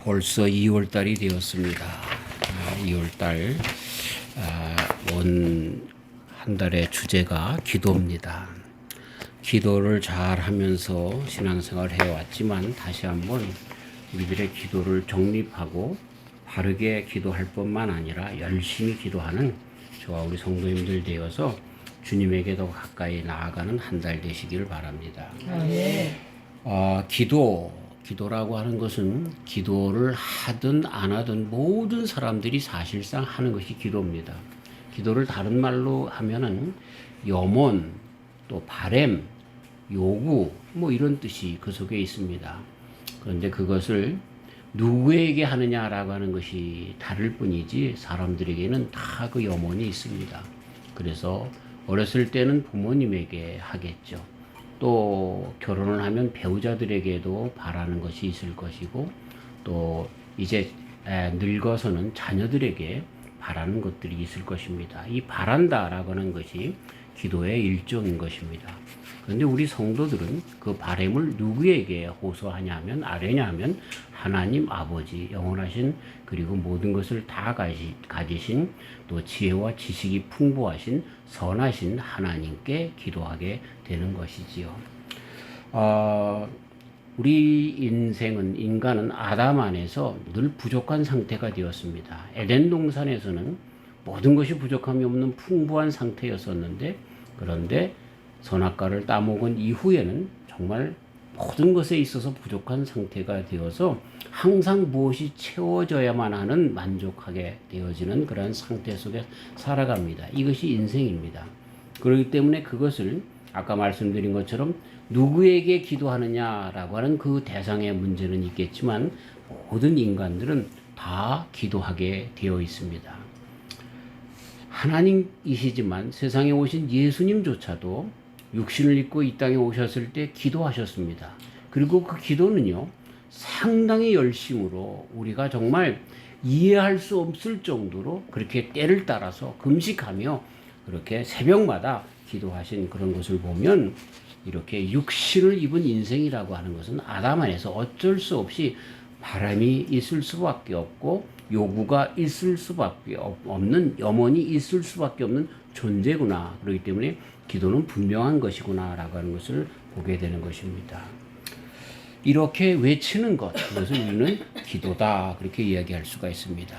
벌써 2월 달이 되었습니다. 2월 달, 온 한 달의 주제가 기도입니다. 기도를 잘 하면서 신앙생활을 해왔지만 다시 한번 우리들의 기도를 정립하고 바르게 기도할 뿐만 아니라 열심히 기도하는 저와 우리 성도님들 되어서 주님에게 더 가까이 나아가는 한 달 되시기를 바랍니다. 기도라고 하는 것은 기도를 하든 안 하든 모든 사람들이 사실상 하는 것이 기도입니다. 기도를 다른 말로 하면은 염원, 또 바램, 요구 뭐 이런 뜻이 그 속에 있습니다. 그런데 그것을 누구에게 하느냐라고 하는 것이 다를 뿐이지 사람들에게는 다 그 염원이 있습니다. 그래서 어렸을 때는 부모님에게 하겠죠. 또 결혼을 하면 배우자들에게도 바라는 것이 있을 것이고, 또 이제 늙어서는 자녀들에게 바라는 것들이 있을 것입니다. 이 바란다라고 하는 것이 기도의 일종인 것입니다. 그런데 우리 성도들은 그 바람을 누구에게 호소하냐면 아뢰냐면 하나님 아버지, 영원하신 그리고 모든 것을 다 가지신 또 지혜와 지식이 풍부하신 선하신 하나님께 기도하게 되는 것이지요. 우리 인간은 아담 안에서 늘 부족한 상태가 되었습니다. 에덴 동산에서는 모든 것이 부족함이 없는 풍부한 상태였었는데, 그런데 선악과를 따먹은 이후에는 정말 모든 것에 있어서 부족한 상태가 되어서 항상 무엇이 채워져야만 하는 만족하게 되어지는 그런 상태 속에 살아갑니다. 이것이 인생입니다. 그렇기 때문에 그것을 아까 말씀드린 것처럼 누구에게 기도하느냐라고 하는 그 대상의 문제는 있겠지만 모든 인간들은 다 기도하게 되어 있습니다. 하나님이시지만 세상에 오신 예수님조차도 육신을 입고 이 땅에 오셨을 때 기도하셨습니다. 그리고 그 기도는요, 상당히 열심으로 우리가 정말 이해할 수 없을 정도로 그렇게 때를 따라서 금식하며 그렇게 새벽마다 기도하신 그런 것을 보면, 이렇게 육신을 입은 인생이라고 하는 것은 아담 안에서 어쩔 수 없이 바람이 있을 수밖에 없고 요구가 있을 수밖에 없는, 염원이 있을 수밖에 없는 존재구나. 그렇기 때문에 기도는 분명한 것이구나 라고 하는 것을 보게 되는 것입니다. 이렇게 외치는 것, 그것을 우리는 기도다 그렇게 이야기할 수가 있습니다.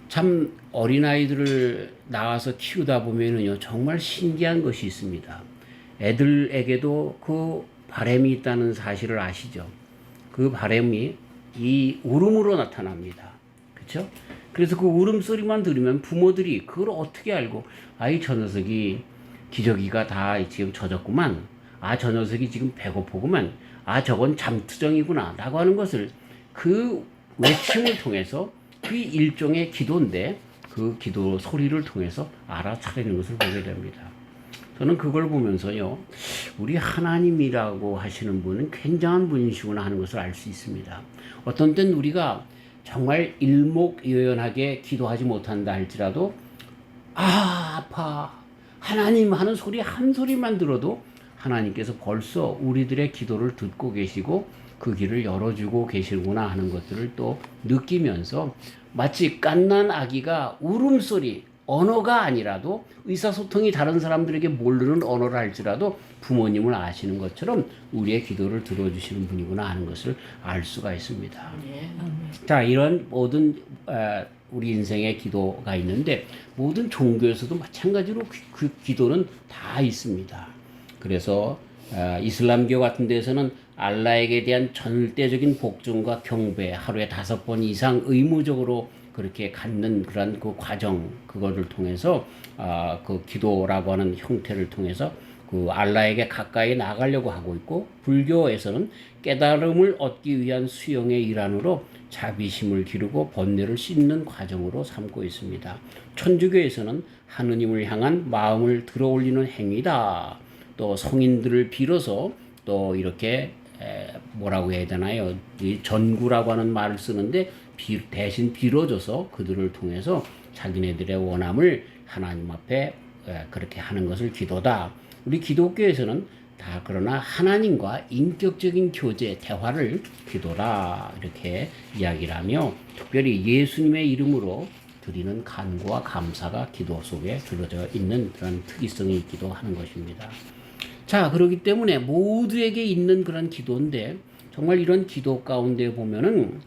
참 어린아이들을 낳아서 키우다 보면은요, 정말 신기한 것이 있습니다. 애들에게도 그 바람이 있다는 사실을 아시죠? 그 바람이 이 울음으로 나타납니다. 그렇죠? 그래서 그 울음소리만 들으면 부모들이 그걸 어떻게 알고, 아이 저 녀석이 기저귀가 다 지금 젖었구만, 저 녀석이 지금 배고프구만, 저건 잠투정이구나 라고 하는 것을 그 외침을 통해서, 그 일종의 기도인데 그 기도 소리를 통해서 알아차리는 것을 보게 됩니다. 저는 그걸 보면서요, 우리 하나님이라고 하시는 분은 굉장한 분이시구나 하는 것을 알 수 있습니다. 어떤 때는 우리가 정말 일목요연하게 기도하지 못한다 할지라도 아파 하나님 하는 소리 한 소리만 들어도 하나님께서 벌써 우리들의 기도를 듣고 계시고 그 길을 열어주고 계시구나 하는 것들을 또 느끼면서, 마치 갓난 아기가 울음소리, 언어가 아니라도 의사소통이 다른 사람들에게 모르는 언어를 할지라도 부모님을 아시는 것처럼 우리의 기도를 들어주시는 분이구나 하는 것을 알 수가 있습니다. 자, 이런 모든 우리 인생의 기도가 있는데 모든 종교에서도 마찬가지로 그 기도는 다 있습니다. 그래서 이슬람교 같은 데서는 알라에게 대한 절대적인 복종과 경배, 하루에 5번 이상 의무적으로 그렇게 갖는 그런 그 과정, 그거를 통해서 그 기도라고 하는 형태를 통해서 그 알라에게 가까이 나가려고 하고 있고, 불교에서는 깨달음을 얻기 위한 수용의 일환으로 자비심을 기르고 번뇌를 씻는 과정으로 삼고 있습니다. 천주교에서는 하느님을 향한 마음을 들어올리는 행위다. 또 성인들을 빌어서 또 이렇게 뭐라고 해야 되나요? 이 전구라고 하는 말을 쓰는데 대신 빌어줘서 그들을 통해서 자기네들의 원함을 하나님 앞에 그렇게 하는 것을 기도다. 우리 기독교에서는 다 그러나 하나님과 인격적인 교제, 대화를 기도라 이렇게 이야기를 하며 특별히 예수님의 이름으로 드리는 간구와 감사가 기도 속에 들어져 있는 그런 특이성이 있기도 하는 것입니다. 자, 그렇기 때문에 모두에게 있는 그런 기도인데 정말 이런 기도 가운데 보면은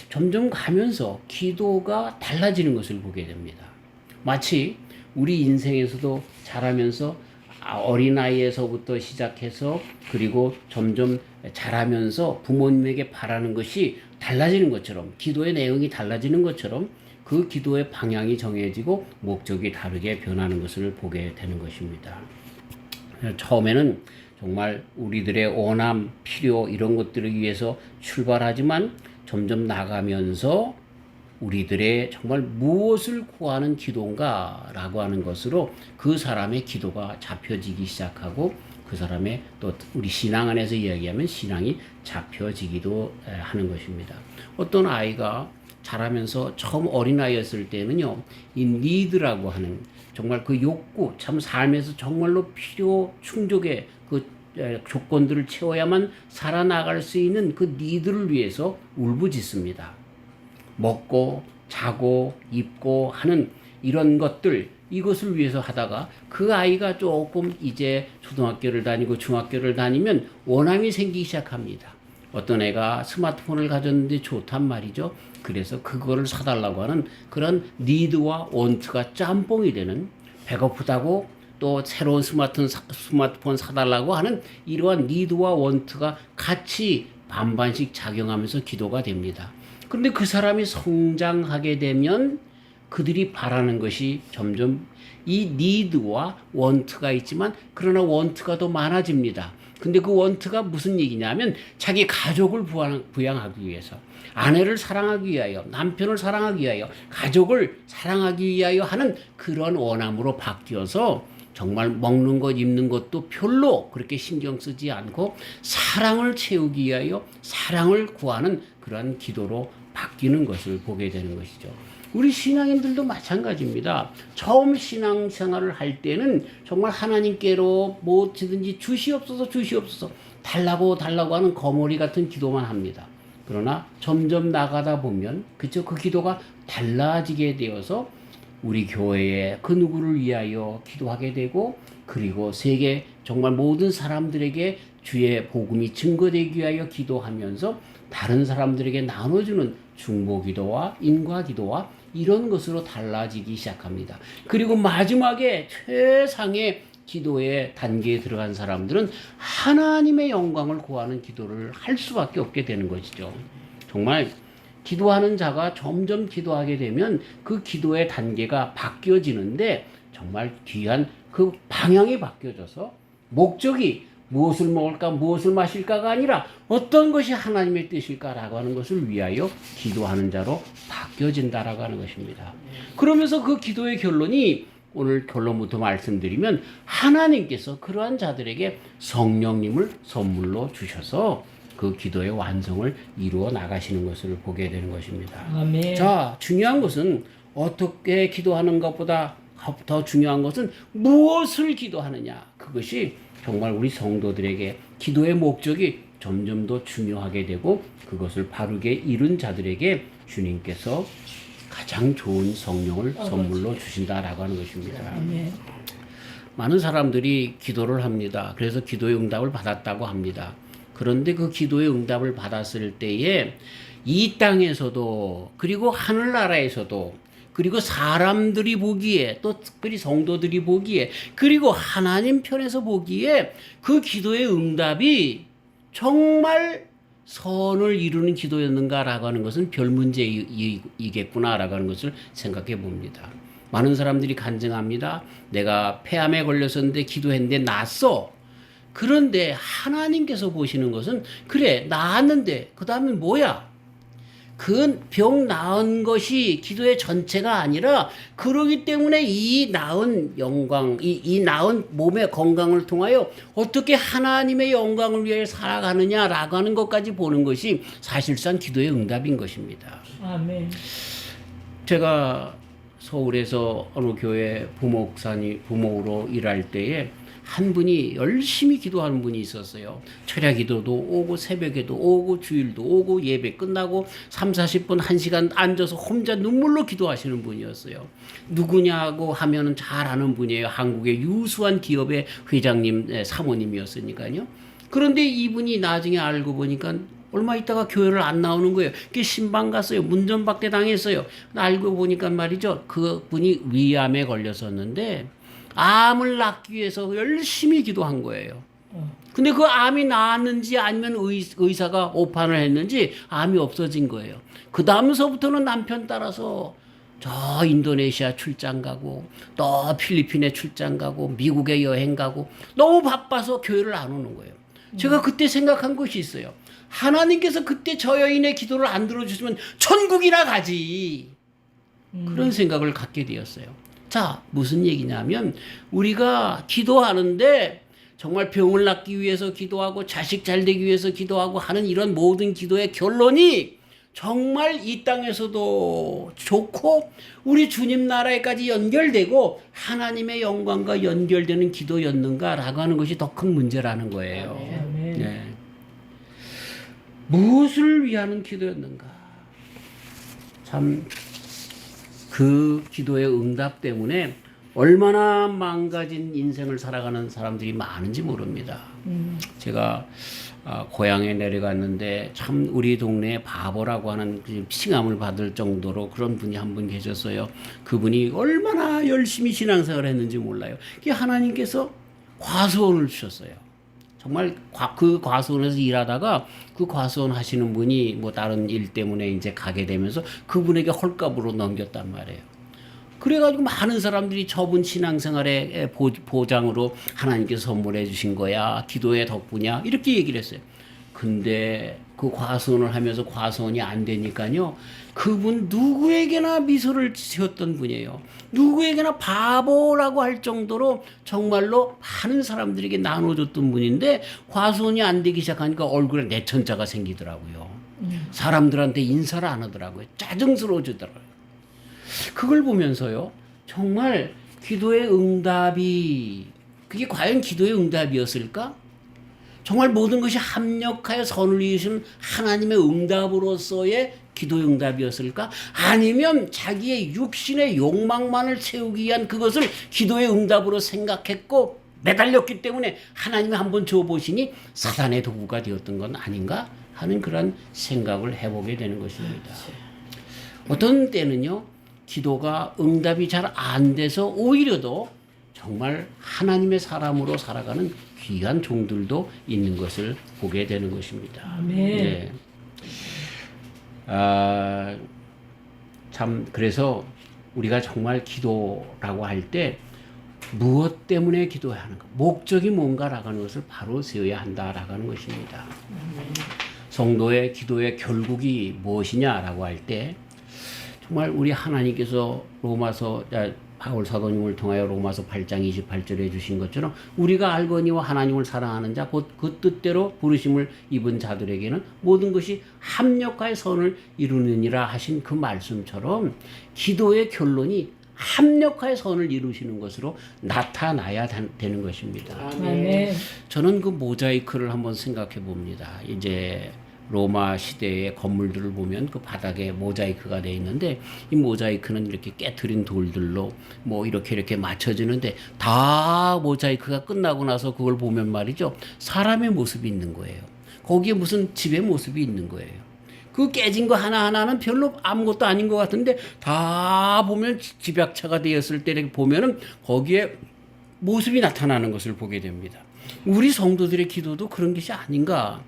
점점 가면서 기도가 달라지는 것을 보게 됩니다. 마치 우리 인생에서도 자라면서 어린아이에서부터 시작해서 그리고 점점 자라면서 부모님에게 바라는 것이 달라지는 것처럼 기도의 내용이 달라지는 것처럼 그 기도의 방향이 정해지고 목적이 다르게 변하는 것을 보게 되는 것입니다. 처음에는 정말 우리들의 원함, 필요 이런 것들을 위해서 출발하지만 점점 나가면서 우리들의 정말 무엇을 구하는 기도인가라고 하는 것으로 그 사람의 기도가 잡혀지기 시작하고 그 사람의 또 우리 신앙 안에서 이야기하면 신앙이 잡혀지기도 하는 것입니다. 어떤 아이가 자라면서 처음 어린아이였을 때는요, 이 니드라고 하는 정말 그 욕구, 참 삶에서 정말로 필요 충족의 그 조건들을 채워야만 살아나갈 수 있는 그 니드를 위해서 울부짖습니다. 먹고 자고 입고 하는 이런 것들 이것을 위해서 하다가 그 아이가 조금 이제 초등학교를 다니고 중학교를 다니면 원함이 생기기 시작합니다. 어떤 애가 스마트폰을 가졌는데 좋단 말이죠. 그래서 그거를 사달라고 하는 그런 니드와 원트가 짬뽕이 되는 배고프다고 또 새로운 스마트폰 사달라고 하는 이러한 니드와 원트가 같이 반반씩 작용하면서 기도가 됩니다. 그런데 그 사람이 성장하게 되면 그들이 바라는 것이 점점 이 니드와 원트가 있지만 그러나 원트가 더 많아집니다. 근데 그 원트가 무슨 얘기냐면 자기 가족을 부양하기 위해서 아내를 사랑하기 위하여 남편을 사랑하기 위하여 가족을 사랑하기 위하여 하는 그런 원함으로 바뀌어서 정말 먹는 것 입는 것도 별로 그렇게 신경 쓰지 않고 사랑을 채우기 위하여 사랑을 구하는 그러한 기도로 바뀌는 것을 보게 되는 것이죠. 우리 신앙인들도 마찬가지입니다. 처음 신앙생활을 할 때는 정말 하나님께로 무엇이든지 주시옵소서 주시옵소서 달라고 하는 거머리 같은 기도만 합니다. 그러나 점점 나가다 보면 그쵸, 그 기도가 달라지게 되어서 우리 교회에 그 누구를 위하여 기도하게 되고 그리고 세계 정말 모든 사람들에게 주의 복음이 증거되기 위하여 기도하면서 다른 사람들에게 나눠주는 중보기도와 인과기도와 이런 것으로 달라지기 시작합니다. 그리고 마지막에 최상의 기도의 단계에 들어간 사람들은 하나님의 영광을 구하는 기도를 할 수밖에 없게 되는 것이죠. 정말 기도하는 자가 점점 기도하게 되면 그 기도의 단계가 바뀌어지는데 정말 귀한 그 방향이 바뀌어져서 목적이 무엇을 먹을까 무엇을 마실까가 아니라 어떤 것이 하나님의 뜻일까라고 하는 것을 위하여 기도하는 자로 바뀌어진다라고 하는 것입니다. 그러면서 그 기도의 결론이 오늘 결론부터 말씀드리면 하나님께서 그러한 자들에게 성령님을 선물로 주셔서 그 기도의 완성을 이루어 나가시는 것을 보게 되는 것입니다. 아멘. 자, 중요한 것은 어떻게 기도하는 것보다 더 중요한 것은 무엇을 기도하느냐. 그것이 정말 우리 성도들에게 기도의 목적이 점점 더 중요하게 되고 그것을 바르게 이룬 자들에게 주님께서 가장 좋은 성령을 선물로 주신다라고 하는 것입니다. 아멘. 많은 사람들이 기도를 합니다. 그래서 기도의 응답을 받았다고 합니다. 그런데 그 기도의 응답을 받았을 때에 이 땅에서도 그리고 하늘나라에서도 그리고 사람들이 보기에 또 특별히 성도들이 보기에 그리고 하나님 편에서 보기에 그 기도의 응답이 정말 선을 이루는 기도였는가라고 하는 것은 별 문제이겠구나라고 하는 것을 생각해 봅니다. 많은 사람들이 간증합니다. 내가 폐암에 걸렸었는데 기도했는데 낫어. 그런데 하나님께서 보시는 것은 그래 나았는데 그 다음에 뭐야? 그 병 나은 것이 기도의 전체가 아니라 그러기 때문에 이 나은 영광, 이 나은 몸의 건강을 통하여 어떻게 하나님의 영광을 위해 살아가느냐라고 하는 것까지 보는 것이 사실상 기도의 응답인 것입니다. 아멘. 제가 서울에서 어느 교회 부목으로 일할 때에 한 분이 열심히 기도하는 분이 있었어요. 철야 기도도 오고 새벽에도 오고 주일도 오고 예배 끝나고 3, 40분 1시간 앉아서 혼자 눈물로 기도하시는 분이었어요. 누구냐고 하면은 잘 아는 분이에요. 한국의 유수한 기업의 회장님, 사모님이었으니까요. 그런데 이분이 나중에 알고 보니까 얼마 있다가 교회를 안 나오는 거예요. 그게 신방 갔어요. 문전박대 당했어요. 알고 보니까 말이죠. 그분이 위암에 걸렸었는데 암을 낫기 위해서 열심히 기도한 거예요. 근데 그 암이 나았는지 아니면 의사가 오판을 했는지 암이 없어진 거예요. 그 다음서부터는 남편 따라서 저 인도네시아 출장 가고 또 필리핀에 출장 가고 미국에 여행 가고 너무 바빠서 교회를 안 오는 거예요. 제가 그때 생각한 것이 있어요. 하나님께서 그때 저 여인의 기도를 안 들어주시면 천국이나 가지. 그런 생각을 갖게 되었어요. 자, 무슨 얘기냐면 우리가 기도하는데 정말 병을 낫기 위해서 기도하고 자식 잘 되기 위해서 기도하고 하는 이런 모든 기도의 결론이 정말 이 땅에서도 좋고 우리 주님 나라에까지 연결되고 하나님의 영광과 연결되는 기도였는가라고 하는 것이 더 큰 문제라는 거예요. 네. 무엇을 위하는 기도였는가? 참 그 기도의 응답 때문에 얼마나 망가진 인생을 살아가는 사람들이 많은지 모릅니다. 제가 고향에 내려갔는데 참 우리 동네에 바보라고 하는 칭함을 받을 정도로 그런 분이 한 분 계셨어요. 그분이 얼마나 열심히 신앙생활을 했는지 몰라요. 하나님께서 과수원을 주셨어요. 정말 그 과수원에서 일하다가 그 과수원 하시는 분이 뭐 다른 일 때문에 이제 가게 되면서 그분에게 헐값으로 넘겼단 말이에요. 그래가지고 많은 사람들이 저분 신앙생활의 보장으로 하나님께서 선물해 주신 거야. 기도의 덕분이야. 이렇게 얘기를 했어요. 근데 그 과수원을 하면서 과수원이 안 되니까요. 그분 누구에게나 미소를 지었던 분이에요. 누구에게나 바보라고 할 정도로 정말로 많은 사람들에게 나눠줬던 분인데 과수원이 안 되기 시작하니까 얼굴에 내천자가 생기더라고요. 사람들한테 인사를 안 하더라고요. 짜증스러워지더라고요. 그걸 보면서요. 정말 기도의 응답이 그게 과연 기도의 응답이었을까? 정말 모든 것이 합력하여 선을 이루신 하나님의 응답으로서의 기도의 응답이었을까? 아니면 자기의 육신의 욕망만을 채우기 위한 그것을 기도의 응답으로 생각했고 매달렸기 때문에 하나님이 한번 줘보시니 사단의 도구가 되었던 건 아닌가 하는 그런 생각을 해보게 되는 것입니다. 어떤 때는요. 기도가 응답이 잘 안 돼서 오히려도 정말 하나님의 사람으로 살아가는 귀한 종들도 있는 것을 보게 되는 것입니다. 아멘. 네. 참 그래서 우리가 정말 기도라고 할 때 무엇 때문에 기도해야 하는가, 목적이 뭔가라고 하는 것을 바로 세워야 한다라고 하는 것입니다. 성도의 기도의 결국이 무엇이냐라고 할 때 정말 우리 하나님께서 로마서 바울 사도님을 통하여 로마서 8장 28절에 해주신 것처럼 우리가 알거니와 하나님을 사랑하는 자 곧 그 뜻대로 부르심을 입은 자들에게는 모든 것이 합력하여 선을 이루느니라 하신 그 말씀처럼 기도의 결론이 합력하여 선을 이루시는 것으로 나타나야 되는 것입니다. 아멘. 저는 그 모자이크를 한번 생각해 봅니다. 이제 로마 시대의 건물들을 보면 그 바닥에 모자이크가 되어 있는데 이 모자이크는 이렇게 깨트린 돌들로 뭐 이렇게 맞춰지는데 다 모자이크가 끝나고 나서 그걸 보면 말이죠. 사람의 모습이 있는 거예요. 거기에 무슨 집의 모습이 있는 거예요. 그 깨진 거 하나하나는 별로 아무것도 아닌 것 같은데 다 보면 집약차가 되었을 때 이렇게 보면은 거기에 모습이 나타나는 것을 보게 됩니다. 우리 성도들의 기도도 그런 것이 아닌가.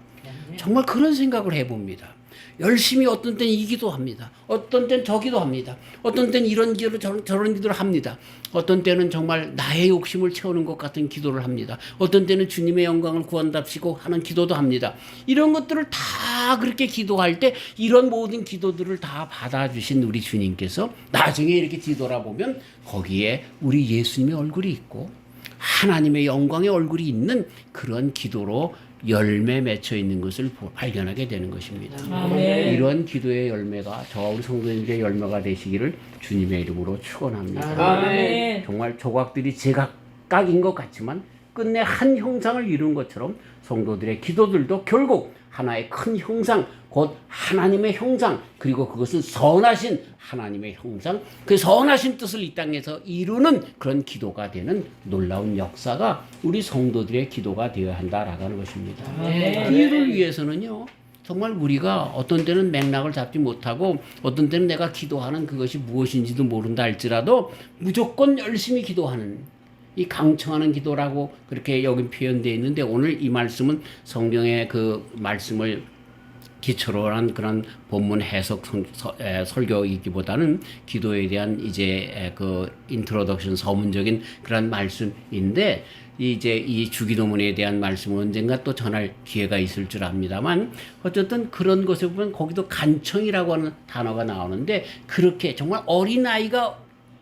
정말 그런 생각을 해봅니다. 열심히 어떤 때는 이 기도합니다. 어떤 때는 저 기도합니다. 어떤 때는 이런 기도를 저런 기도를 합니다. 어떤 때는 정말 나의 욕심을 채우는 것 같은 기도를 합니다. 어떤 때는 주님의 영광을 구한답시고 하는 기도도 합니다. 이런 것들을 다 그렇게 기도할 때 이런 모든 기도들을 다 받아주신 우리 주님께서 나중에 이렇게 뒤돌아보면 거기에 우리 예수님의 얼굴이 있고 하나님의 영광의 얼굴이 있는 그런 기도로 열매 맺혀 있는 것을 발견하게 되는 것입니다. 아멘. 이런 기도의 열매가 저와 우리 성도님들의 열매가 되시기를 주님의 이름으로 축원합니다. 아멘. 정말 조각들이 제각각인 것 같지만 끝내 한 형상을 이루는 것처럼 성도들의 기도들도 결국 하나의 큰 형상, 곧 하나님의 형상, 그리고 그것은 선하신 하나님의 형상, 그 선하신 뜻을 이 땅에서 이루는 그런 기도가 되는 놀라운 역사가 우리 성도들의 기도가 되어야 한다라고 하는 것입니다. 이를 위해서는요, 정말 우리가 어떤 때는 맥락을 잡지 못하고 어떤 때는 내가 기도하는 그것이 무엇인지도 모른다 할지라도 무조건 열심히 기도하는, 이 강청하는 기도라고 그렇게 여기 표현되어 있는데, 오늘 이 말씀은 성경의 그 말씀을 기초로 한 그런 본문 해석 설교이기보다는 기도에 대한 이제 그 인트로덕션 서문적인 그런 말씀인데, 이제 이 주기도문에 대한 말씀은 언젠가 또 전할 기회가 있을 줄 압니다만, 어쨌든 그런 것에 보면 거기도 간청이라고 하는 단어가 나오는데, 그렇게 정말 어린아이가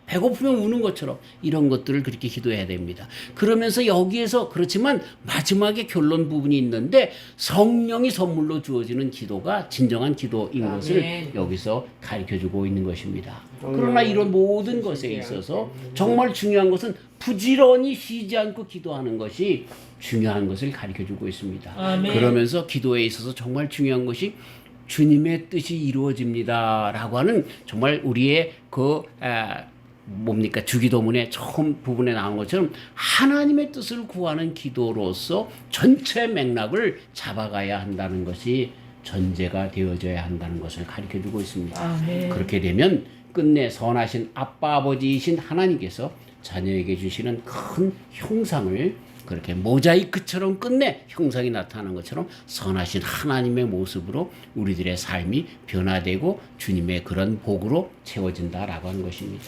배고프면 우는 것처럼 이런 것들을 그렇게 기도해야 됩니다. 그러면서 여기에서 그렇지만 마지막에 결론 부분이 있는데, 성령이 선물로 주어지는 기도가 진정한 기도인 것을 여기서 가르쳐주고 있는 것입니다. 그러나 이런 모든 것에 있어서 정말 중요한 것은 부지런히 쉬지 않고 기도하는 것이 중요한 것을 가르쳐주고 있습니다. 그러면서 기도에 있어서 정말 중요한 것이 주님의 뜻이 이루어집니다라고 하는, 정말 우리의 그 뭡니까, 주기도문의 처음 부분에 나온 것처럼 하나님의 뜻을 구하는 기도로서 전체 맥락을 잡아가야 한다는 것이 전제가 되어져야 한다는 것을 가르쳐주고 있습니다. 그렇게 되면 끝내 선하신 아빠 아버지이신 하나님께서 자녀에게 주시는 큰 형상을, 그렇게 모자이크처럼 끝내 형상이 나타나는 것처럼 선하신 하나님의 모습으로 우리들의 삶이 변화되고 주님의 그런 복으로 채워진다라고 하는 것입니다.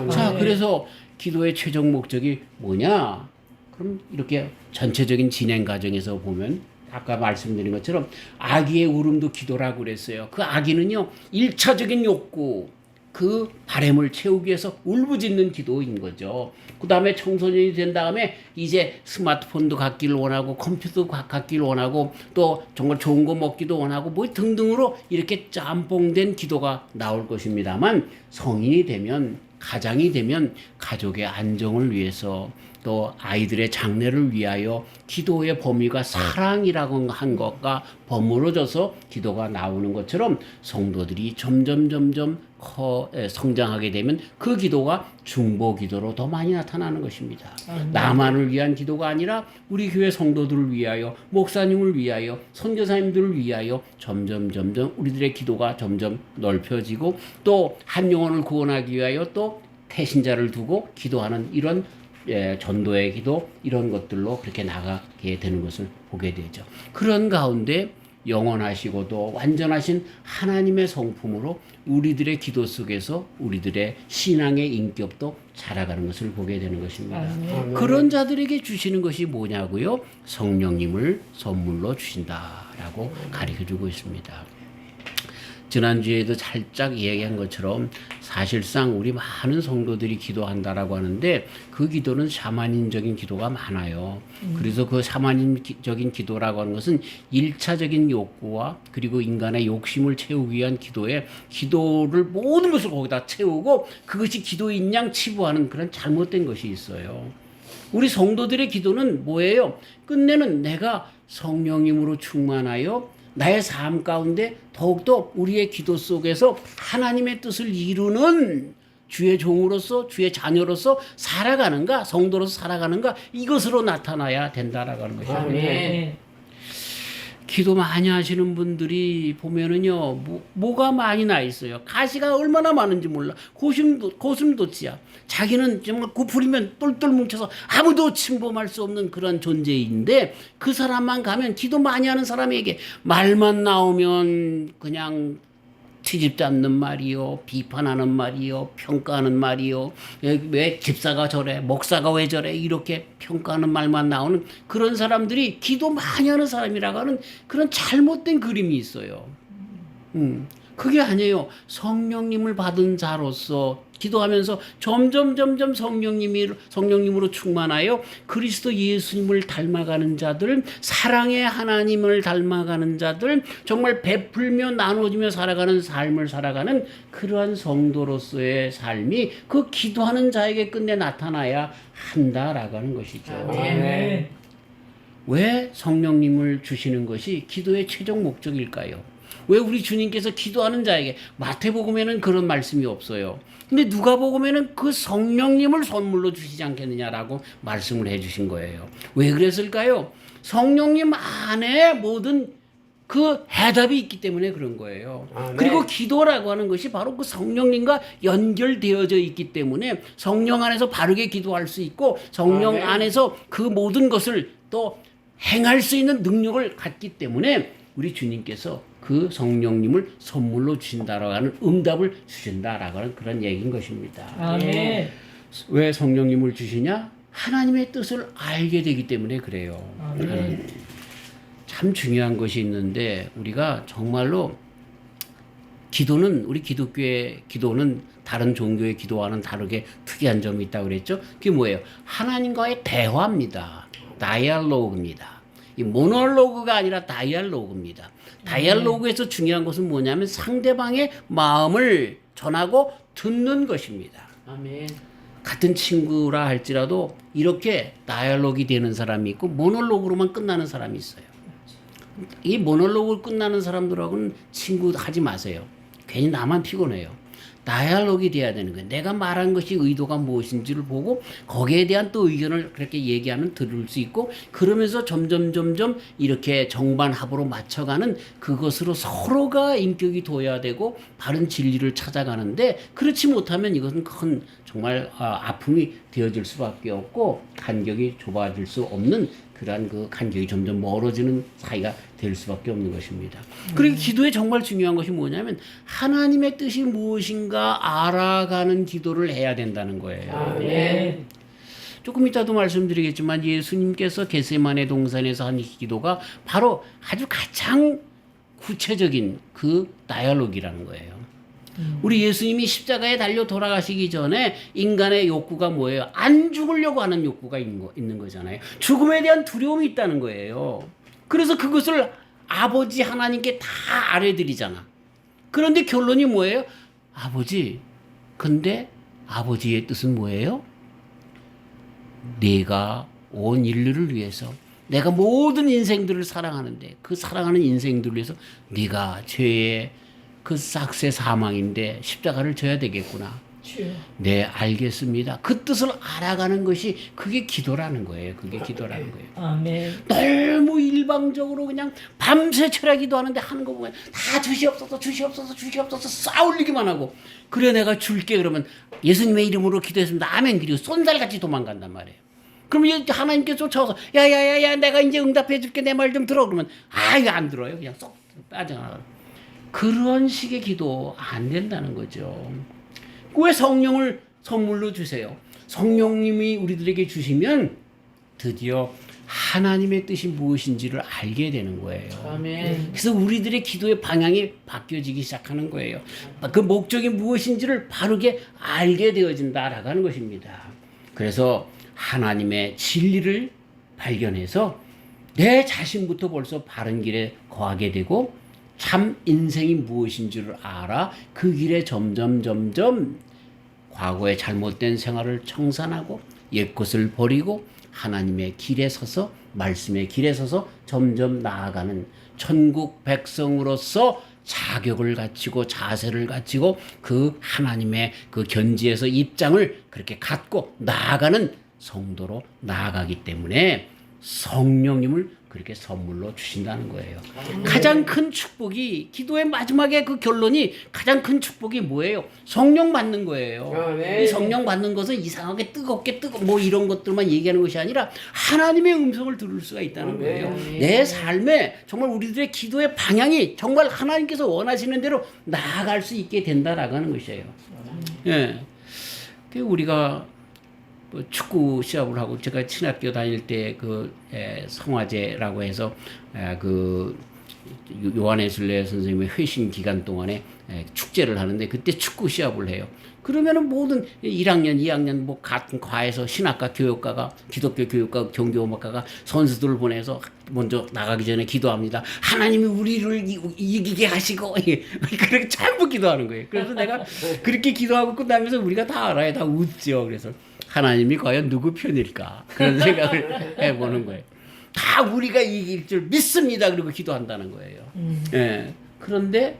자, 그래서 기도의 최종 목적이 뭐냐? 그럼 이렇게 전체적인 진행 과정에서 보면 아까 말씀드린 것처럼 아기의 울음도 기도라고 그랬어요. 그 아기는요, 1차적인 욕구, 그 바램을 채우기 위해서 울부짖는 기도인 거죠. 그 다음에 청소년이 된 다음에 이제 스마트폰도 갖기를 원하고 컴퓨터도 갖기를 원하고 또 정말 좋은 거 먹기도 원하고 뭐 등등으로 이렇게 짬뽕된 기도가 나올 것입니다만, 성인이 되면, 가장이 되면 가족의 안정을 위해서 또 아이들의 장래를 위하여 기도의 범위가 사랑이라고 한 것과 버무러져서 기도가 나오는 것처럼 성도들이 점점 성장하게 되면 그 기도가 중보 기도로 더 많이 나타나는 것입니다. 나만을 위한 기도가 아니라 우리 교회 성도들을 위하여, 목사님을 위하여, 선교사님들을 위하여 점점 우리들의 기도가 점점 넓혀지고, 또 한 영혼을 구원하기 위하여 또 태신자를 두고 기도하는 이런 전도의 기도, 이런 것들로 그렇게 나가게 되는 것을 보게 되죠. 그런 가운데 영원하시고도 완전하신 하나님의 성품으로 우리들의 기도 속에서 우리들의 신앙의 인격도 자라가는 것을 보게 되는 것입니다. 그런 자들에게 주시는 것이 뭐냐고요? 성령님을 선물로 주신다라고 가르쳐주고 있습니다. 지난주에도 살짝 이야기한 것처럼 사실상 우리 많은 성도들이 기도한다라고 하는데, 그 기도는 샤머니즘적인 기도가 많아요. 그래서 그 샤머니즘적인 기도라고 하는 것은 1차적인 욕구와 그리고 인간의 욕심을 채우기 위한 기도를 모든 것을 거기다 채우고 그것이 기도인 양 치부하는 그런 잘못된 것이 있어요. 우리 성도들의 기도는 뭐예요? 끝내는 내가 성령님으로 충만하여 나의 삶 가운데 더욱더 우리의 기도 속에서 하나님의 뜻을 이루는 주의 종으로서, 주의 자녀로서 살아가는가, 성도로서 살아가는가, 이것으로 나타나야 된다라고 하는 것입니다. 기도 많이 하시는 분들이 보면은요, 뭐가 많이 나 있어요. 가시가 얼마나 많은지 몰라. 고슴도치야. 자기는 정말 구부리면 똘똘 뭉쳐서 아무도 침범할 수 없는 그런 존재인데, 그 사람만 가면, 기도 많이 하는 사람에게 말만 나오면 그냥 트집지 않는 말이요, 비판하는 말이요, 평가하는 말이요, 왜 집사가 저래, 목사가 왜 저래, 이렇게 평가하는 말만 나오는 그런 사람들이 기도 많이 하는 사람이라고 하는 그런 잘못된 그림이 있어요. 그게 아니에요. 성령님을 받은 자로서 기도하면서 점점 성령님으로 충만하여 그리스도 예수님을 닮아가는 자들, 사랑의 하나님을 닮아가는 자들, 정말 베풀며 나눠주며 살아가는 삶을 살아가는 그러한 성도로서의 삶이 그 기도하는 자에게 끝내 나타나야 한다라고 하는 것이죠. 아멘. 왜 성령님을 주시는 것이 기도의 최종 목적일까요? 왜 우리 주님께서 기도하는 자에게, 마태복음에는 그런 말씀이 없어요. 근데 누가복음에는 그 성령님을 선물로 주시지 않겠느냐라고 말씀을 해주신 거예요. 왜 그랬을까요? 성령님 안에 모든 그 해답이 있기 때문에 그런 거예요. 그리고 기도라고 하는 것이 바로 그 성령님과 연결되어져 있기 때문에 성령 안에서 바르게 기도할 수 있고 성령 안에서 그 모든 것을 또 행할 수 있는 능력을 갖기 때문에 우리 주님께서 그 성령님을 선물로 주신다라고 하는 응답을 주신다라고 하는 그런 얘기인 것입니다. 아멘. 왜 성령님을 주시냐? 하나님의 뜻을 알게 되기 때문에 그래요. 아멘. 참 중요한 것이 있는데 우리가 정말로 기도는, 우리 기독교의 기도는 다른 종교의 기도와는 다르게 특이한 점이 있다고 그랬죠. 그게 뭐예요? 하나님과의 대화입니다. 다이얼로그입니다. 이 모놀로그가 아니라 다이얼로그입니다. 다이얼로그에서 중요한 것은 뭐냐면 상대방의 마음을 전하고 듣는 것입니다. 아멘. 같은 친구라 할지라도 이렇게 다이얼로그가 되는 사람이 있고 모놀로그로만 끝나는 사람이 있어요. 이 모놀로그로 끝나는 사람들하고는 친구 하지 마세요. 괜히 나만 피곤해요. 다이얼로그가 돼야 되는 거예요. 내가 말한 것이 의도가 무엇인지를 보고 거기에 대한 또 의견을 그렇게 얘기하면 들을 수 있고, 그러면서 점점 이렇게 정반합으로 맞춰가는 그것으로 서로가 인격이 둬야 되고 바른 진리를 찾아가는데, 그렇지 못하면 이것은 큰 정말 아픔이 되어질 수밖에 없고 간격이 좁아질 수 없는 그러한 그 간격이 점점 멀어지는 사이가 될 수밖에 없는 것입니다. 그리고 기도에 정말 중요한 것이 뭐냐면 하나님의 뜻이 무엇인가 알아가는 기도를 해야 된다는 거예요. 아멘. 조금 이따도 말씀드리겠지만 예수님께서 겟세마네 동산에서 한 기도가 바로 아주 가장 구체적인 그 다이얼로그라는 거예요. 우리 예수님이 십자가에 달려 돌아가시기 전에 인간의 욕구가 뭐예요? 안 죽으려고 하는 욕구가 있는 거잖아요. 죽음에 대한 두려움이 있다는 거예요. 그래서 그것을 아버지 하나님께 다 아뢰드리잖아. 그런데 결론이 뭐예요? 아버지, 근데 아버지의 뜻은 뭐예요? 내가 온 인류를 위해서, 내가 모든 인생들을 사랑하는데 그 사랑하는 인생들을 위해서 네가 죄의 그 싹새 사망인데 십자가를 져야 되겠구나. 네, 알겠습니다. 그 뜻을 알아가는 것이 그게 기도라는 거예요. 그게 기도라는 거예요. 아멘. 너무 일방적으로 그냥 밤새 철야 기도하는데 하는 거 보면 다 주시옵소서 싸울리기만 하고, 그래 내가 줄게 그러면 예수님의 이름으로 기도했습니다. 아멘. 그리고 쏜살같이 도망간단 말이에요. 그러면 하나님께 쫓아와서 야야야야 내가 이제 응답해 줄게, 내 말 좀 들어. 그러면 이거 안 들어요. 그냥 쏙 빠져나가요. 그런 식의 기도 안 된다는 거죠. 왜 성령을 선물로 주세요? 성령님이 우리들에게 주시면 드디어 하나님의 뜻이 무엇인지를 알게 되는 거예요. 아멘. 그래서 우리들의 기도의 방향이 바뀌어지기 시작하는 거예요. 그 목적이 무엇인지를 바르게 알게 되어진다라고 하는 것입니다. 그래서 하나님의 진리를 발견해서 내 자신부터 벌써 바른 길에 거하게 되고 참 인생이 무엇인지를 알아 그 길에 점점 과거의 잘못된 생활을 청산하고 옛것을 버리고 하나님의 길에 서서, 말씀의 길에 서서 점점 나아가는 천국 백성으로서 자격을 갖추고 자세를 갖추고 그 하나님의 그 견지에서 입장을 그렇게 갖고 나아가는 성도로 나아가기 때문에 성령님을 그렇게 선물로 주신다는 거예요. 가장 큰 축복이, 기도의 마지막에 그 결론이 가장 큰 축복이 뭐예요? 성령 받는 거예요. 이 성령 받는 것은 이상하게 뜨겁게 뭐 이런 것들만 얘기하는 것이 아니라 하나님의 음성을 들을 수가 있다는 거예요. 내 삶에 정말 우리들의 기도의 방향이 정말 하나님께서 원하시는 대로 나아갈 수 있게 된다라고 하는 것이에요. 예. 우리가 축구 시합을 하고, 제가 친학교 다닐 때 그 성화제라고 해서 그 요한에슬레 선생님의 회심 기간 동안에 축제를 하는데 그때 축구 시합을 해요. 그러면은 모든 1학년, 2학년 뭐 같은 과에서 신학과 교육과가 기독교 교육과 경교음악과가 선수들을 보내서 먼저 나가기 전에 기도합니다. 하나님이 우리를 이기게 하시고 그렇게 전부 기도하는 거예요. 그래서 내가 그렇게 기도하고 끝나면서 우리가 다 알아요. 다 웃죠. 그래서 하나님이 과연 누구 편일까? 그런 생각을 해보는 거예요. 다 우리가 이길 줄 믿습니다. 그리고 기도한다는 거예요. 예. 그런데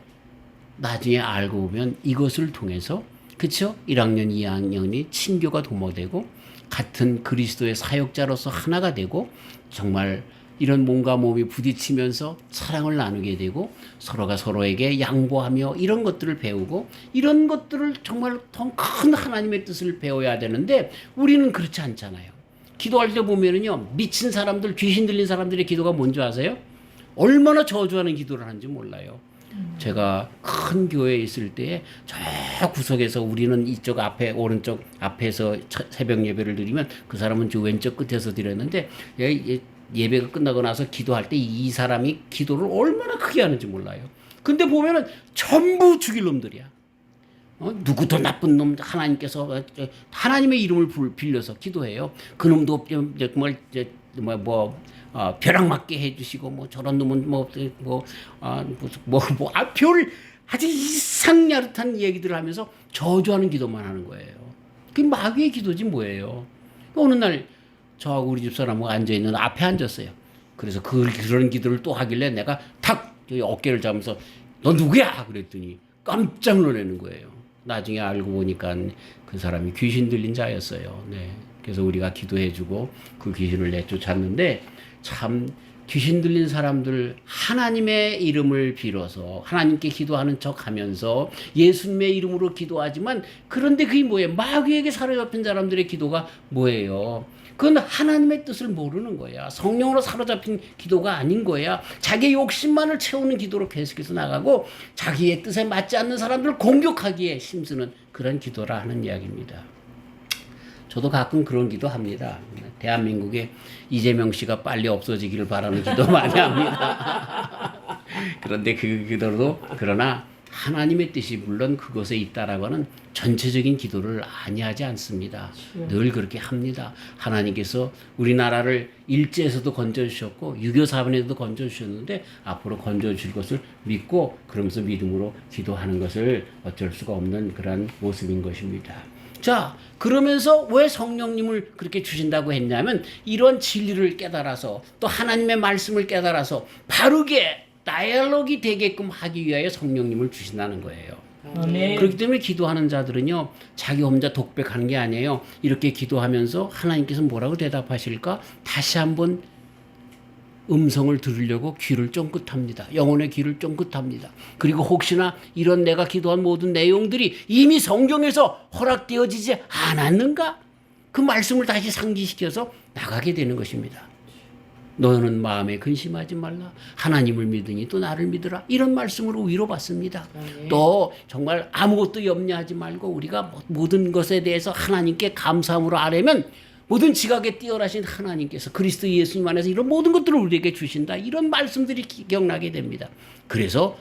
나중에 알고 보면 이것을 통해서 그렇죠? 1학년, 2학년이 친교가 도모되고 같은 그리스도의 사역자로서 하나가 되고 정말 이런 몸과 몸이 부딪히면서 사랑을 나누게 되고 서로가 서로에게 양보하며 이런 것들을 배우고 이런 것들을 정말 더 큰 하나님의 뜻을 배워야 되는데 우리는 그렇지 않잖아요. 기도할 때 보면은요, 미친 사람들, 귀신 들린 사람들의 기도가 뭔지 아세요? 얼마나 저주하는 기도를 하는지 몰라요. 제가 큰 교회에 있을 때 저 구석에서 우리는 이쪽 앞에 오른쪽 앞에서 새벽 예배를 드리면 그 사람은 저 왼쪽 끝에서 드렸는데 예배가 끝나고 나서 기도할 때 이 사람이 기도를 얼마나 크게 하는지 몰라요. 근데 보면은 전부 죽일 놈들이야. 누구도 나쁜 놈 하나님께서 하나님의 이름을 별려서 기도해요. 그 놈도 정말 벼락 맞게 해주시고 뭐 저런 놈은 별 아주 이상야릇한 얘기들을 하면서 저주하는 기도만 하는 거예요. 그게 마귀의 기도지 뭐예요. 어느 날 저하고 우리 집사람하고 앉아있는 앞에 앉았어요. 그래서 그런 기도를 또 하길래 내가 탁 어깨를 잡으면서 너 누구야? 그랬더니 깜짝 놀라는 거예요. 나중에 알고 보니까 그 사람이 귀신 들린 자였어요. 네. 그래서 우리가 기도해주고 그 귀신을 내쫓았는데 참 귀신 들린 사람들 하나님의 이름을 빌어서 하나님께 기도하는 척하면서 예수님의 이름으로 기도하지만 그런데 그게 뭐예요? 마귀에게 사로잡힌 사람들의 기도가 뭐예요? 그건 하나님의 뜻을 모르는 거야. 성령으로 사로잡힌 기도가 아닌 거야. 자기의 욕심만을 채우는 기도로 계속해서 나가고 자기의 뜻에 맞지 않는 사람들을 공격하기에 힘쓰는 그런 기도라 하는 이야기입니다. 저도 가끔 그런 기도 합니다. 대한민국에 이재명 씨가 빨리 없어지기를 바라는 기도 많이 합니다. 그런데 그 기도도 그러나 하나님의 뜻이 물론 그것에 있다라고는 전체적인 기도를 아니하지 않습니다. 늘 그렇게 합니다. 하나님께서 우리나라를 일제에서도 건져주셨고 6.25 사변에서도 건져주셨는데 앞으로 건져주실 것을 믿고 그러면서 믿음으로 기도하는 것을 어쩔 수가 없는 그런 모습인 것입니다. 자, 그러면서 왜 성령님을 그렇게 주신다고 했냐면 이런 진리를 깨달아서 또 하나님의 말씀을 깨달아서 바르게 다이얼로기 되게끔 하기 위하여 성령님을 주신다는 거예요. 아멘. 그렇기 때문에 기도하는 자들은요, 자기 혼자 독백하는 게 아니에요. 이렇게 기도하면서 하나님께서 뭐라고 대답하실까? 다시 한번 음성을 들으려고 귀를 쫑긋합니다. 영혼의 귀를 쫑긋합니다. 그리고 혹시나 이런 내가 기도한 모든 내용들이 이미 성경에서 허락되어지지 않았는가? 그 말씀을 다시 상기시켜서 나가게 되는 것입니다. 너는 마음에 근심하지 말라. 하나님을 믿으니 또 나를 믿으라. 이런 말씀으로 위로받습니다. 또 정말 아무것도 염려하지 말고 우리가 모든 것에 대해서 하나님께 감사함으로 아뢰면 모든 지각에 뛰어나신 하나님께서 그리스도 예수님 안에서 이런 모든 것들을 우리에게 주신다. 이런 말씀들이 기억나게 됩니다. 그래서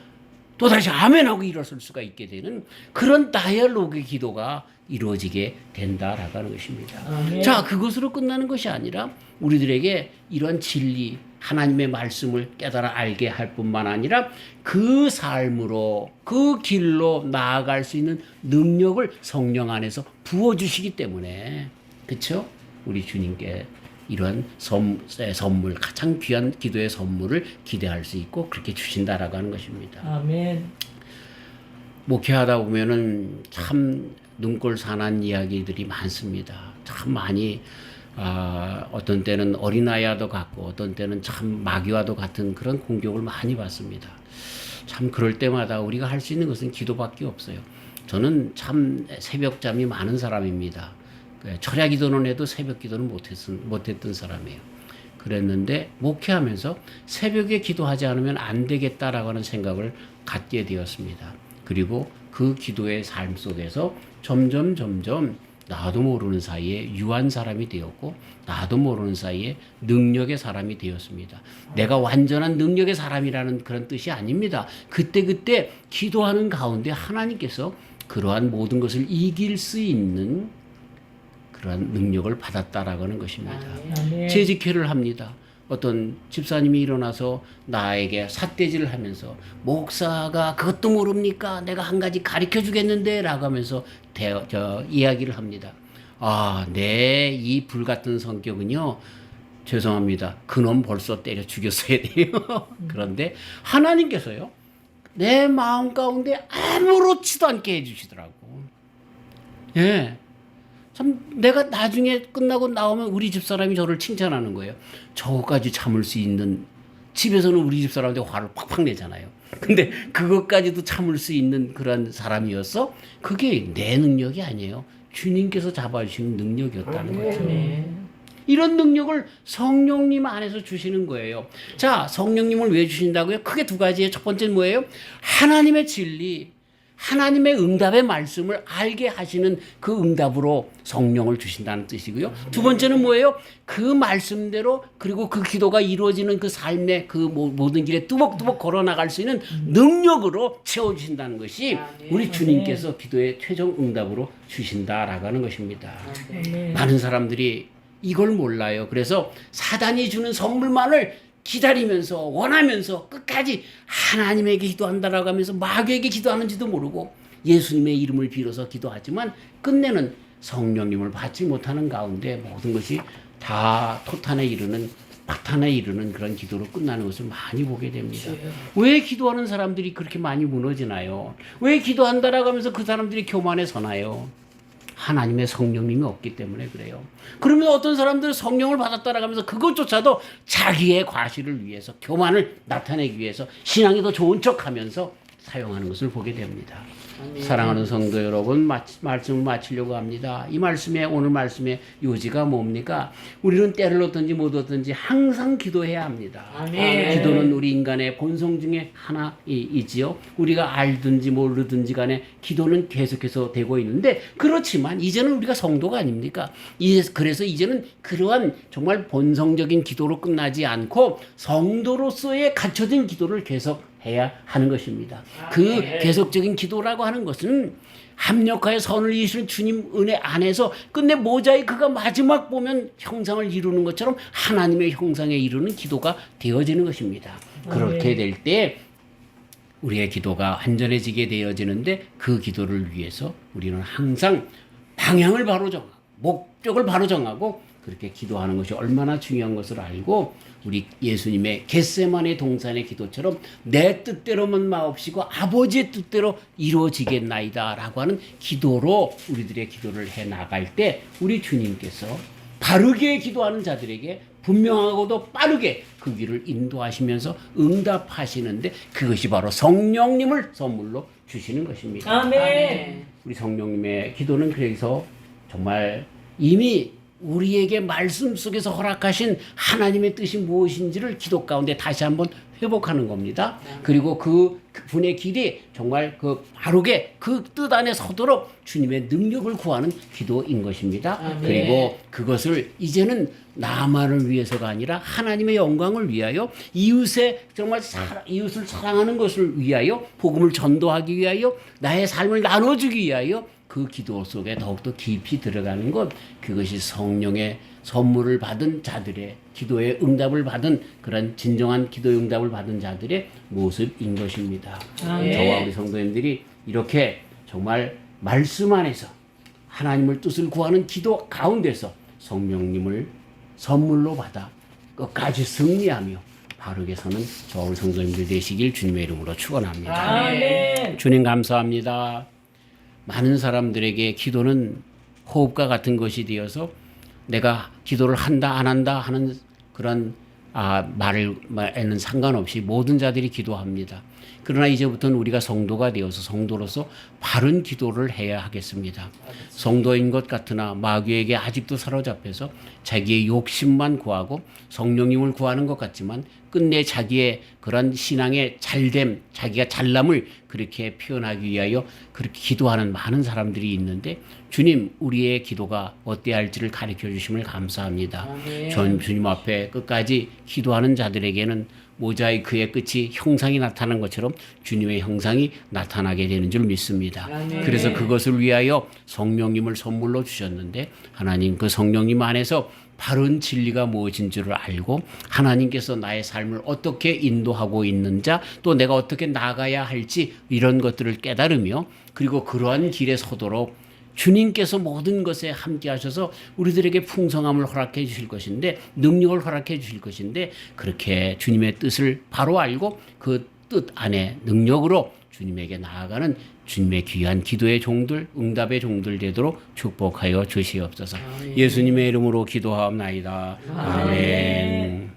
또다시 아멘하고 일어설 수가 있게 되는 그런 다이얼로그 기도가 이루어지게 된다라고 하는 것입니다. 아멘. 자, 그것으로 끝나는 것이 아니라 우리들에게 이런 진리, 하나님의 말씀을 깨달아 알게 할 뿐만 아니라 그 삶으로, 그 길로 나아갈 수 있는 능력을 성령 안에서 부어주시기 때문에, 그렇죠? 우리 주님께 이런 선물, 가장 귀한 기도의 선물을 기대할 수 있고 그렇게 주신다라고 하는 것입니다. 아멘. 목회하다 보면은 참 눈꼴 사난 이야기들이 많습니다. 참 많이 어떤 때는 어린아이와도 같고 어떤 때는 참 마귀와도 같은 그런 공격을 많이 받습니다. 참 그럴 때마다 우리가 할 수 있는 것은 기도밖에 없어요. 저는 참 새벽잠이 많은 사람입니다. 철야 기도는 해도 새벽 기도는 못했던 사람이에요. 그랬는데 목회하면서 새벽에 기도하지 않으면 안 되겠다라고 하는 생각을 갖게 되었습니다. 그리고 그 기도의 삶 속에서 점점 나도 모르는 사이에 유한 사람이 되었고 나도 모르는 사이에 능력의 사람이 되었습니다. 내가 완전한 능력의 사람이라는 그런 뜻이 아닙니다. 그때 기도하는 가운데 하나님께서 그러한 모든 것을 이길 수 있는 그러한 능력을 받았다라고 하는 것입니다. 아멘. 재직회를 합니다. 어떤 집사님이 일어나서 나에게 삿대질을 하면서 목사가 그것도 모릅니까? 내가 한 가지 가르쳐 주겠는데 라고 하면서 이야기를 합니다. 아, 내 이 불같은 성격은요. 죄송합니다. 그놈 벌써 때려 죽였어야 돼요. 그런데 하나님께서요. 내 마음 가운데 아무렇지도 않게 해주시더라고. 예. 참 내가 나중에 끝나고 나오면 우리 집사람이 저를 칭찬하는 거예요. 저거까지 참을 수 있는, 집에서는 우리 집사람한테 화를 팍팍 내잖아요. 근데 그것까지도 참을 수 있는 그런 사람이었어? 그게 내 능력이 아니에요. 주님께서 잡아주시는 능력이었다는 거죠. 아멘. 이런 능력을 성령님 안에서 주시는 거예요. 자, 성령님을 왜 주신다고요? 크게 두 가지예요. 첫 번째는 뭐예요? 하나님의 진리, 하나님의 응답의 말씀을 알게 하시는 그 응답으로 성령을 주신다는 뜻이고요. 두 번째는 뭐예요? 그 말씀대로 그리고 그 기도가 이루어지는 그 삶의 그 모든 길에 뚜벅뚜벅 걸어나갈 수 있는 능력으로 채워주신다는 것이 우리 주님께서 기도의 최종 응답으로 주신다라고 하는 것입니다. 아멘. 많은 사람들이 이걸 몰라요. 그래서 사단이 주는 선물만을 기다리면서 원하면서 끝까지 하나님에게 기도한다라고 하면서 마귀에게 기도하는지도 모르고 예수님의 이름을 빌어서 기도하지만 끝내는 성령님을 받지 못하는 가운데 모든 것이 다 토탄에 이르는 파탄에 이르는 그런 기도로 끝나는 것을 많이 보게 됩니다. 왜 기도하는 사람들이 그렇게 많이 무너지나요? 왜 기도한다라고 하면서 그 사람들이 교만에 서나요? 하나님의 성령님이 없기 때문에 그래요. 그러면 어떤 사람들은 성령을 받았다라고 하면서 그것조차도 자기의 과실을 위해서, 교만을 나타내기 위해서 신앙이 더 좋은 척하면서 사용하는 것을 보게 됩니다. 사랑하는 성도 여러분, 말씀을 마치려고 합니다. 이 말씀에, 오늘 말씀의 요지가 뭡니까? 우리는 때를 얻든지 못 얻든지 항상 기도해야 합니다. 아멘. 기도는 우리 인간의 본성 중에 하나이지요. 우리가 알든지 모르든지 간에 기도는 계속해서 되고 있는데, 그렇지만 이제는 우리가 성도가 아닙니까? 그래서 이제는 그러한 정말 본성적인 기도로 끝나지 않고 성도로서의 갖춰진 기도를 계속 해야 하는 것입니다. 그 계속적인 기도라고 하는 것은 합력하여 선을 이루시는 주님 은혜 안에서 끝내 모자이크가 마지막 보면 형상을 이루는 것처럼 하나님의 형상에 이루는 기도가 되어지는 것입니다. 그렇게 될 때 우리의 기도가 완전해지게 되어지는데 그 기도를 위해서 우리는 항상 방향을 바로 정하고 목적을 바로 정하고 그렇게 기도하는 것이 얼마나 중요한 것을 알고 우리 예수님의 겟세마네 동산의 기도처럼 내 뜻대로만 마옵시고 아버지의 뜻대로 이루어지겠나이다 라고 하는 기도로 우리들의 기도를 해 나갈 때 우리 주님께서 바르게 기도하는 자들에게 분명하고도 빠르게 그 길을 인도하시면서 응답하시는데 그것이 바로 성령님을 선물로 주시는 것입니다. 아멘. 우리 성령님의 기도는 그래서 정말 이미 우리에게 말씀 속에서 허락하신 하나님의 뜻이 무엇인지를 기도 가운데 다시 한번 회복하는 겁니다. 그리고 그 분의 길이 정말 그 바르게 그 뜻 안에 서도록 주님의 능력을 구하는 기도인 것입니다. 그리고 그것을 이제는 나만을 위해서가 아니라 하나님의 영광을 위하여 이웃의 정말 이웃을 사랑하는 것을 위하여 복음을 전도하기 위하여 나의 삶을 나눠주기 위하여 그 기도 속에 더욱더 깊이 들어가는 것, 그것이 성령의 선물을 받은 자들의 기도의 응답을 받은 그런 진정한 기도의 응답을 받은 자들의 모습인 것입니다. 저와 우리 성도님들이 이렇게 정말 말씀 안에서 하나님을 뜻을 구하는 기도 가운데서 성령님을 선물로 받아 끝까지 승리하며 바르게 서는 저와 우리 성도님들 되시길 주님의 이름으로 축원합니다. 아멘. 주님 감사합니다. 많은 사람들에게 기도는 호흡과 같은 것이 되어서 내가 기도를 한다 안 한다 하는 그런 말에는 상관없이 모든 자들이 기도합니다. 그러나 이제부터는 우리가 성도가 되어서 성도로서 바른 기도를 해야 하겠습니다. 성도인 것 같으나 마귀에게 아직도 사로잡혀서 자기의 욕심만 구하고 성령님을 구하는 것 같지만 끝내 자기의 그런 신앙의 잘됨, 자기가 잘남을 그렇게 표현하기 위하여 그렇게 기도하는 많은 사람들이 있는데 주님 우리의 기도가 어때야 할지를 가르쳐 주심을 감사합니다. 전 주님 앞에 끝까지 기도하는 자들에게는 모자이크의 끝이 형상이 나타난 것처럼 주님의 형상이 나타나게 되는 줄 믿습니다. 그래서 그것을 위하여 성령님을 선물로 주셨는데 하나님 그 성령님 안에서 바른 진리가 무엇인 줄을 알고 하나님께서 나의 삶을 어떻게 인도하고 있는 자 또 내가 어떻게 나가야 할지 이런 것들을 깨달으며 그리고 그러한 길에 서도록 주님께서 모든 것에 함께 하셔서 우리들에게 풍성함을 허락해 주실 것인데 능력을 허락해 주실 것인데 그렇게 주님의 뜻을 바로 알고 그 뜻 안에 능력으로 주님에게 나아가는 주님의 귀한 기도의 종들, 응답의 종들 되도록 축복하여 주시옵소서. 예수님의 이름으로 기도하옵나이다. 아멘.